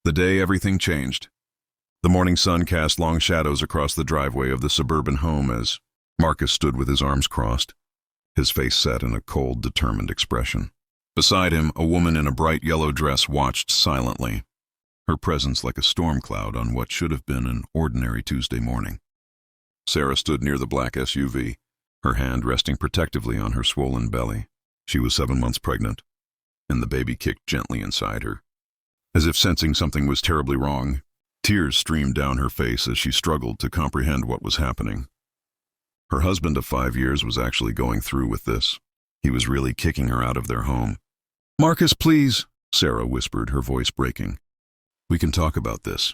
The day everything changed. The morning sun cast long shadows across the driveway of the suburban home as Marcus stood with his arms crossed, his face set in a cold, determined expression. Beside him, a woman in a bright yellow dress watched silently, her presence like a storm cloud on what should have been an ordinary Tuesday morning. Sarah stood near the black SUV, her hand resting protectively on her swollen belly. She was 7 months pregnant, and the baby kicked gently inside her. As if sensing something was terribly wrong, tears streamed down her face as she struggled to comprehend what was happening. Her husband of 5 years was actually going through with this. He was really kicking her out of their home. "Marcus, please," Sarah whispered, her voice breaking. "We can talk about this.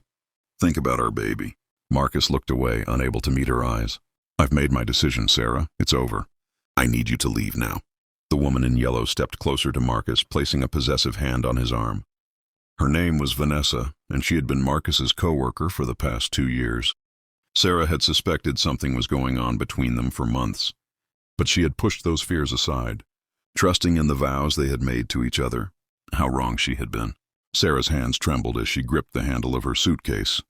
Think about our baby." Marcus looked away, unable to meet her eyes. "I've made my decision, Sarah. It's over. I need you to leave now." The woman in yellow stepped closer to Marcus, placing a possessive hand on his arm. Her name was Vanessa, and she had been Marcus's co-worker for the past 2 years. Sarah had suspected something was going on between them for months, but she had pushed those fears aside, trusting in the vows they had made to each other. How wrong she had been. Sarah's hands trembled as she gripped the handle of her suitcase.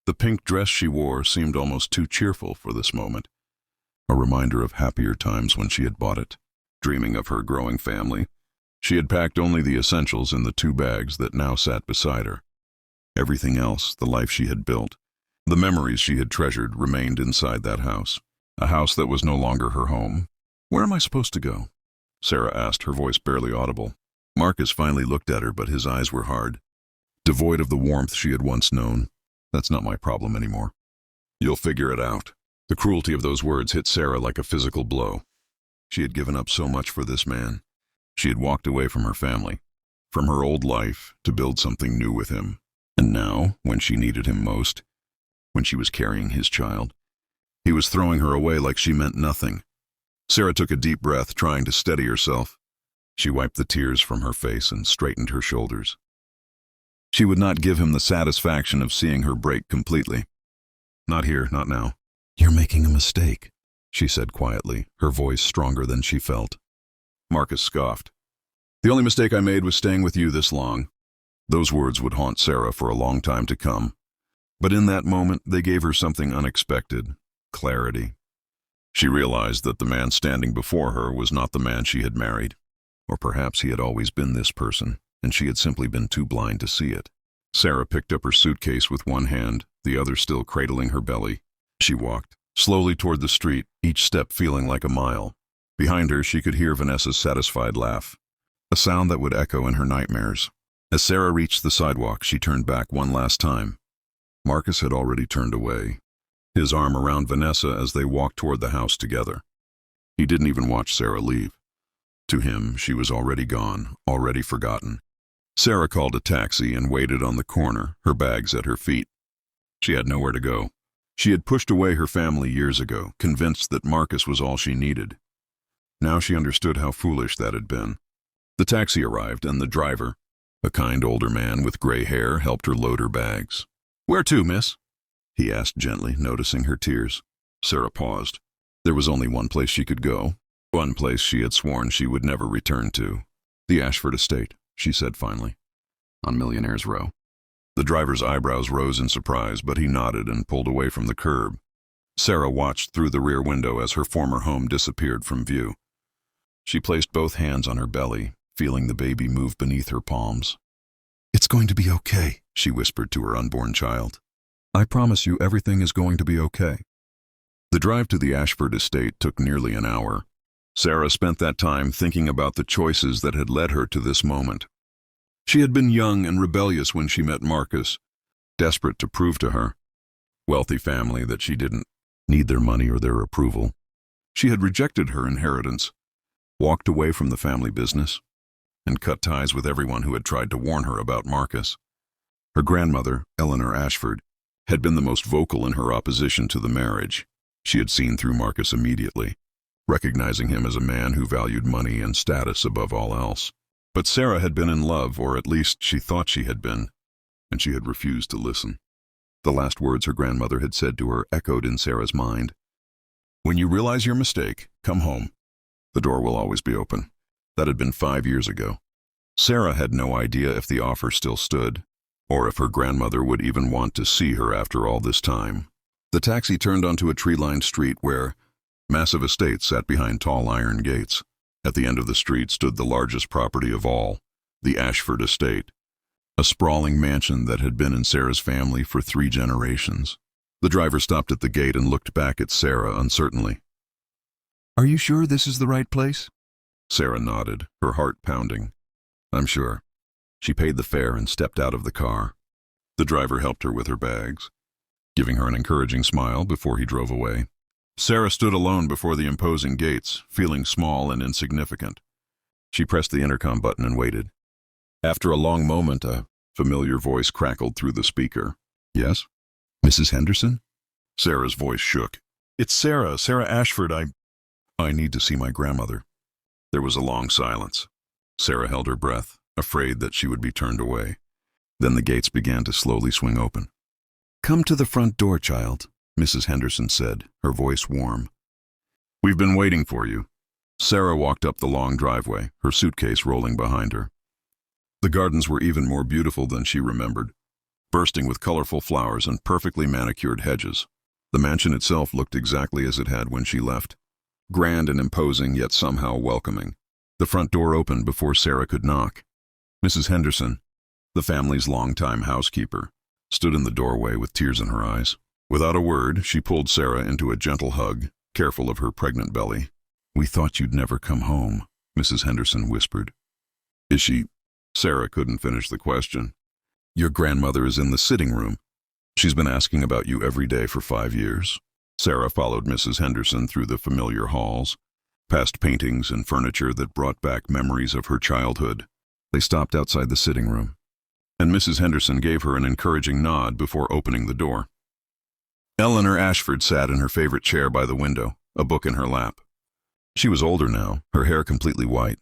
The pink dress she wore seemed almost too cheerful for this moment, a reminder of happier times when she had bought it. Dreaming of her growing family, she had packed only the essentials in the 2 bags that now sat beside her. Everything else, the life she had built, the memories she had treasured, remained inside that house, a house that was no longer her home. "Where am I supposed to go?" Sarah asked, her voice barely audible. Marcus finally looked at her, but his eyes were hard, devoid of the warmth she had once known. "That's not my problem anymore. You'll figure it out." The cruelty of those words hit Sarah like a physical blow. She had given up so much for this man. She had walked away from her family, from her old life, to build something new with him. And now, when she needed him most, when she was carrying his child, he was throwing her away like she meant nothing. Sarah took a deep breath, trying to steady herself. She wiped the tears from her face and straightened her shoulders. She would not give him the satisfaction of seeing her break completely. "Not here, not now." "You're making a mistake," she said quietly, her voice stronger than she felt. Marcus scoffed. "The only mistake I made was staying with you this long." Those words would haunt Sarah for a long time to come. But in that moment, they gave her something unexpected: clarity. She realized that the man standing before her was not the man she had married. Or perhaps he had always been this person, and she had simply been too blind to see it. Sarah picked up her suitcase with one hand, the other still cradling her belly. She walked slowly toward the street, each step feeling like a mile. Behind her, she could hear Vanessa's satisfied laugh, a sound that would echo in her nightmares. As Sarah reached the sidewalk, she turned back one last time. Marcus had already turned away, his arm around Vanessa as they walked toward the house together. He didn't even watch Sarah leave. To him, she was already gone, already forgotten. Sarah called a taxi and waited on the corner, her bags at her feet. She had nowhere to go. She had pushed away her family years ago, convinced that Marcus was all she needed. Now she understood how foolish that had been. The taxi arrived, and the driver, a kind older man with gray hair, helped her load her bags. "Where to, miss?" he asked gently, noticing her tears. Sarah paused. There was only one place she could go, one place she had sworn she would never return to. "The Ashford Estate," she said finally, "on Millionaire's Row." The driver's eyebrows rose in surprise, but he nodded and pulled away from the curb. Sarah watched through the rear window as her former home disappeared from view. She placed both hands on her belly, feeling the baby move beneath her palms. "It's going to be okay," she whispered to her unborn child. "I promise you everything is going to be okay." The drive to the Ashford Estate took nearly an hour. Sarah spent that time thinking about the choices that had led her to this moment. She had been young and rebellious when she met Marcus, desperate to prove to her, wealthy family, that she didn't need their money or their approval. She had rejected her inheritance, walked away from the family business, and cut ties with everyone who had tried to warn her about Marcus. Her grandmother, Eleanor Ashford, had been the most vocal in her opposition to the marriage. She had seen through Marcus immediately, recognizing him as a man who valued money and status above all else. But Sarah had been in love, or at least she thought she had been, and she had refused to listen. The last words her grandmother had said to her echoed in Sarah's mind. "When you realize your mistake, come home. The door will always be open." That had been 5 years ago. Sarah had no idea if the offer still stood, or if her grandmother would even want to see her after all this time. The taxi turned onto a tree-lined street where massive estates sat behind tall iron gates. At the end of the street stood the largest property of all, the Ashford Estate, a sprawling mansion that had been in Sarah's family for 3 generations. The driver stopped at the gate and looked back at Sarah uncertainly. "Are you sure this is the right place?" Sarah nodded, her heart pounding. "I'm sure." She paid the fare and stepped out of the car. The driver helped her with her bags, giving her an encouraging smile before he drove away. Sarah stood alone before the imposing gates, feeling small and insignificant. She pressed the intercom button and waited. After a long moment, a familiar voice crackled through the speaker. "Yes? Mrs. Henderson?" Sarah's voice shook. "It's Sarah Ashford. I need to see my grandmother." There was a long silence. Sarah held her breath, afraid that she would be turned away. Then the gates began to slowly swing open. "Come to the front door, child," Mrs. Henderson said, her voice warm. "We've been waiting for you." Sarah walked up the long driveway, her suitcase rolling behind her. The gardens were even more beautiful than she remembered, bursting with colorful flowers and perfectly manicured hedges. The mansion itself looked exactly as it had when she left, grand and imposing, yet somehow welcoming. The front door opened before Sarah could knock. Mrs. Henderson, the family's longtime housekeeper, stood in the doorway with tears in her eyes. Without a word, she pulled Sarah into a gentle hug, careful of her pregnant belly. "We thought you'd never come home," Mrs. Henderson whispered. "Is she—" Sarah couldn't finish the question. "Your grandmother is in the sitting room. She's been asking about you every day for 5 years." Sarah followed Mrs. Henderson through the familiar halls, past paintings and furniture that brought back memories of her childhood. They stopped outside the sitting room, and Mrs. Henderson gave her an encouraging nod before opening the door. Eleanor Ashford sat in her favorite chair by the window, a book in her lap. She was older now, her hair completely white,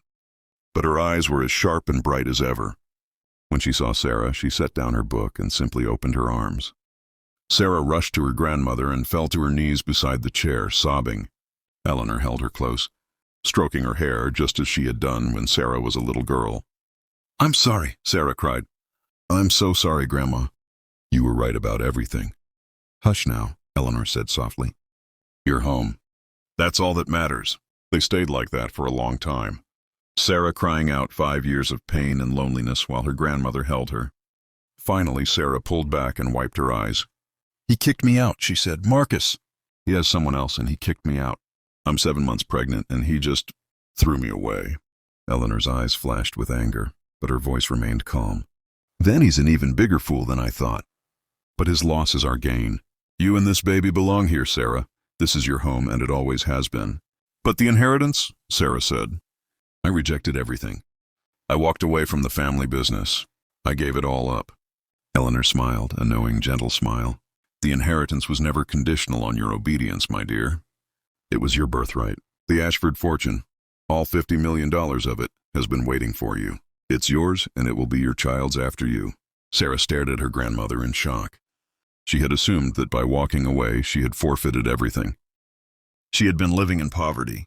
but her eyes were as sharp and bright as ever. When she saw Sarah, she set down her book and simply opened her arms. Sarah rushed to her grandmother and fell to her knees beside the chair, sobbing. Eleanor held her close, stroking her hair just as she had done when Sarah was a little girl. "I'm sorry," Sarah cried. "I'm so sorry, Grandma. You were right about everything." "Hush now," Eleanor said softly. "You're home. That's all that matters." They stayed like that for a long time, Sarah crying out 5 years of pain and loneliness while her grandmother held her. Finally, Sarah pulled back and wiped her eyes. "He kicked me out," she said. "Marcus. He has someone else and he kicked me out. I'm 7 months pregnant and he just threw me away." Eleanor's eyes flashed with anger, but her voice remained calm. "Then he's an even bigger fool than I thought. But his loss is our gain. You and this baby belong here, Sarah. This is your home and it always has been." "But the inheritance?" Sarah said. "I rejected everything. I walked away from the family business. I gave it all up." Eleanor smiled, a knowing, gentle smile. "The inheritance was never conditional on your obedience, my dear. It was your birthright. The Ashford fortune, all $50 million of it, has been waiting for you. It's yours and it will be your child's after you." Sarah stared at her grandmother in shock. She had assumed that by walking away she had forfeited everything. She had been living in poverty,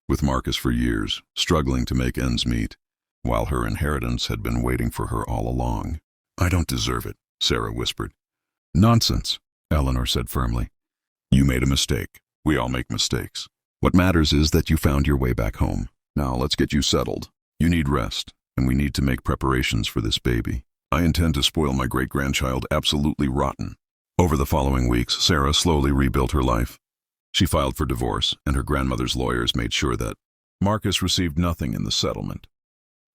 with Marcus for years, struggling to make ends meet, while her inheritance had been waiting for her all along. "I don't deserve it," Sarah whispered. "Nonsense," Eleanor said firmly. "You made a mistake. We all make mistakes. What matters is that you found your way back home. Now let's get you settled. You need rest, and we need to make preparations for this baby. I intend to spoil my great-grandchild absolutely rotten." Over the following weeks, Sarah slowly rebuilt her life. She filed for divorce, and her grandmother's lawyers made sure that Marcus received nothing in the settlement.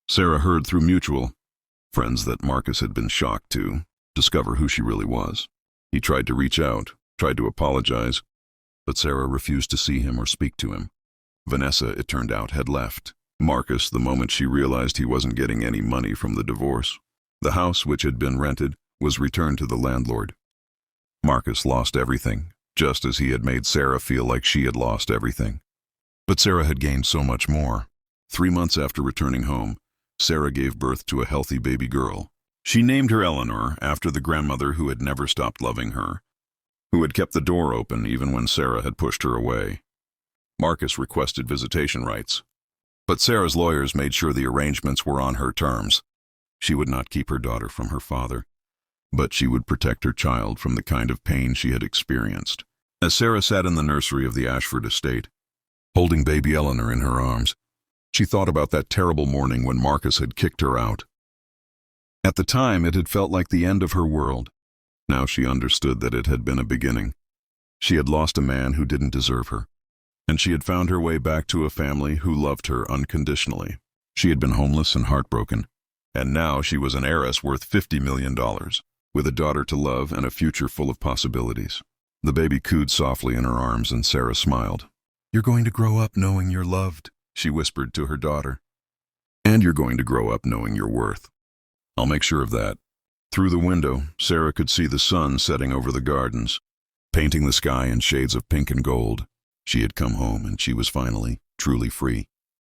Sarah heard through mutual friends that Marcus had been shocked to discover who she really was. He tried to reach out, tried to apologize, but Sarah refused to see him or speak to him. Vanessa, it turned out, had left Marcus the moment she realized he wasn't getting any money from the divorce. The house, which had been rented, was returned to the landlord. Marcus lost everything, just as he had made Sarah feel like she had lost everything. But Sarah had gained so much more. 3 months after returning home, Sarah gave birth to a healthy baby girl. She named her Eleanor after the grandmother who had never stopped loving her, who had kept the door open even when Sarah had pushed her away. Marcus requested visitation rights, but Sarah's lawyers made sure the arrangements were on her terms. She would not keep her daughter from her father. but she would protect her child from the kind of pain she had experienced. As Sarah sat in the nursery of the Ashford Estate, holding baby Eleanor in her arms, she thought about that terrible morning when Marcus had kicked her out. At the time, it had felt like the end of her world. Now she understood that it had been a beginning. She had lost a man who didn't deserve her, and she had found her way back to a family who loved her unconditionally. She had been homeless and heartbroken, and now she was an heiress worth $50 million, with a daughter to love and a future full of possibilities. The baby cooed softly in her arms, and Sarah smiled. "You're going to grow up knowing you're loved," she whispered to her daughter. "And you're going to grow up knowing your worth. I'll make sure of that." Through the window, Sarah could see the sun setting over the gardens, painting the sky in shades of pink and gold. She had come home, and she was finally, truly free.